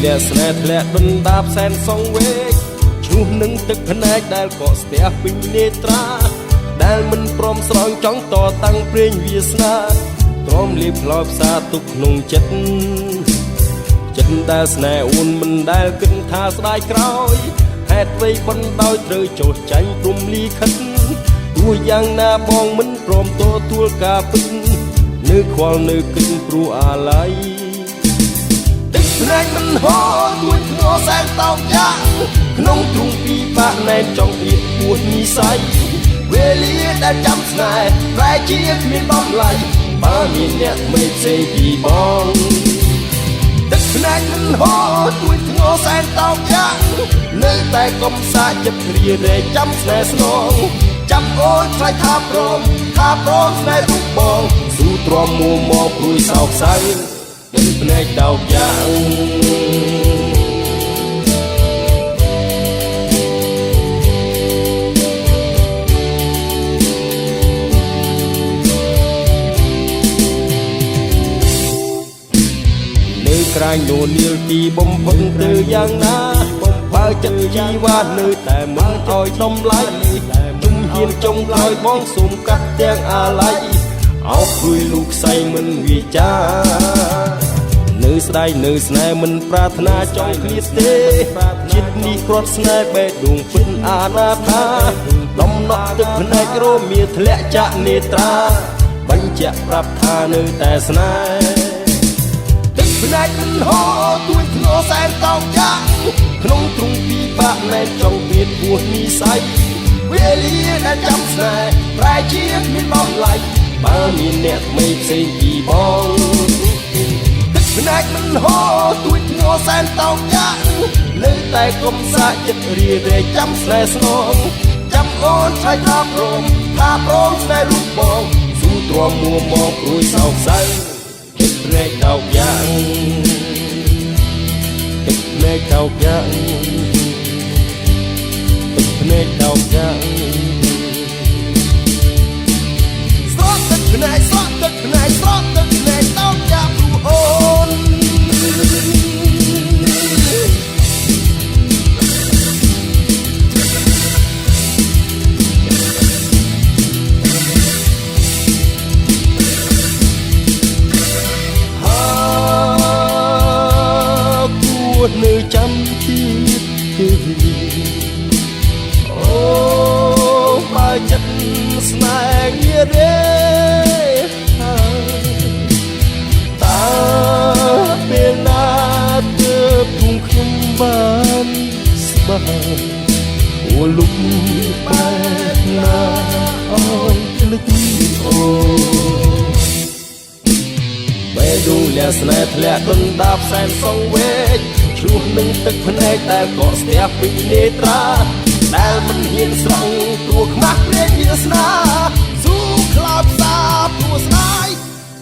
លះស្នេហ៍ធ្លាក់ដុនដាបសែនសងវេកឈ្លោះនឹងទឹកភ្នែកដែលកកស្ទះពេញនេត្រាដែលមិនព្រមស្រង់ចង់តតាំងព្រេងវាសនាទ្រាំលៀបផ្លោផ្សាទុកក្នុងចិត្តដែលស្នេហ៍អូនមិនដែលគិតថាស្ដាយក្រោយហេតុអ្វីបណ្ដោយត្រូវចោះចាញ់ព្រំលីខិតទោះយ៉ាងណាបងមិនព្រមទទួលការពិតនៅខ្វល់នៅគិតព្រោះអាល័យទឹកភ្នែកមិនហូរទួយធ្ងរសែនតោកយ៉ាងក្នុងទ្រូងពីបាក់ណែនចង់អៀតពោះនិស័យវេលាដែលចាំស្នេហ៍ប្រែជាគ្មានបំឡៃបើមានអ្នកមិនផ្សេងពីបងទឹកភ្នែកមិនហូរទួយធ្ងរសែនតោកយ៉ាងនៅតែកុំសាកចិត្តគ្រារែកចាំស្នេហ៍ស្នងចាំអូនខ្លាចថាព្រមស្នេហ៍រូបបងស៊ូទ្រាំមួមកព្រួយសោកសៅទឹកភ្នែកតោកយ៉ាងក្រែងនោនីលទីបំផុតទៅយ៉ាងណាបើចិត្តជីវ៉ានៅតែមិនឲ្យតម្លៃជំហានចុងក្រោយបងសូមកាត់ទាំងអាល័យអោបព្រួយលូកខ្សែមិនវាចានៅស្ដាយនៅស្នេហ៍មិនប្រាថ្នាចង់ឃ្លាតទេចិត្តនេះគ្រាន់ស្នេហ៍បេះដូងពិតអាណាថាដំណក់ទឹកភ្នែករមៀធ្លាក់ចាក់នេត្រាបញ្ជាក់ប្រាប់ថានៅតែស្នេហ៍ភ្នែកមិនហូរទួយធ្ងរសែនតោកយ៉ាងក្នុងទ្រូងពីបាក់ណែនចង់បៀតពោះនិស័យវេលាដែលចាំស្នេហ៍ប្រែជាគ្មានបំឡៃបើមានអ្នកថ្មីផ្សេងពីបងទឹកភ្នែកមិនហូរទួយធ្ងរសែនតោកយ៉ាងនៅតែកុំសាកចិត្តរារែកចាំស្នេហ៍ស្នងចាំអូនឆ្លៃថាព្រមស្នេហ៍រូបបងស៊ូទ្រាំមួមកព្រួយសោកសៅទឹកភ្នែកតោកយ៉ាងទឹកភ្នែកតោកយ៉ាងទឹកភ្នែកតោកយ៉ាងស្រក់ទឹកភ្នែកស្រក់ទឹកភ្នែកស្រក់ទឹកភ្នែកតោកយ៉ាងព្រោះអូននៅចាំទៀតអូបើចិត្តស្នេហ៍ងាររេតើពេលណាទើបពុំខ្ញុំបានស្បើអូលុបបែបណាអើយភ្លេចអូបេះដូងលះស្នេហ៍ធ្លាក់ដុនដាបសែនសងវេកឆ្លោះនឹងទឹកភ្នែកដែលកកស្ទះពេញនេត្រាដែលមិនហ៊ានស្រង់ព្រោះខ្មាស់ព្រេងវាសនាស៊ូខ្លោចផ្សាព្រោះស្ដាយ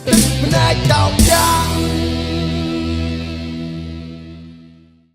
ទឹកភ្នែកតោក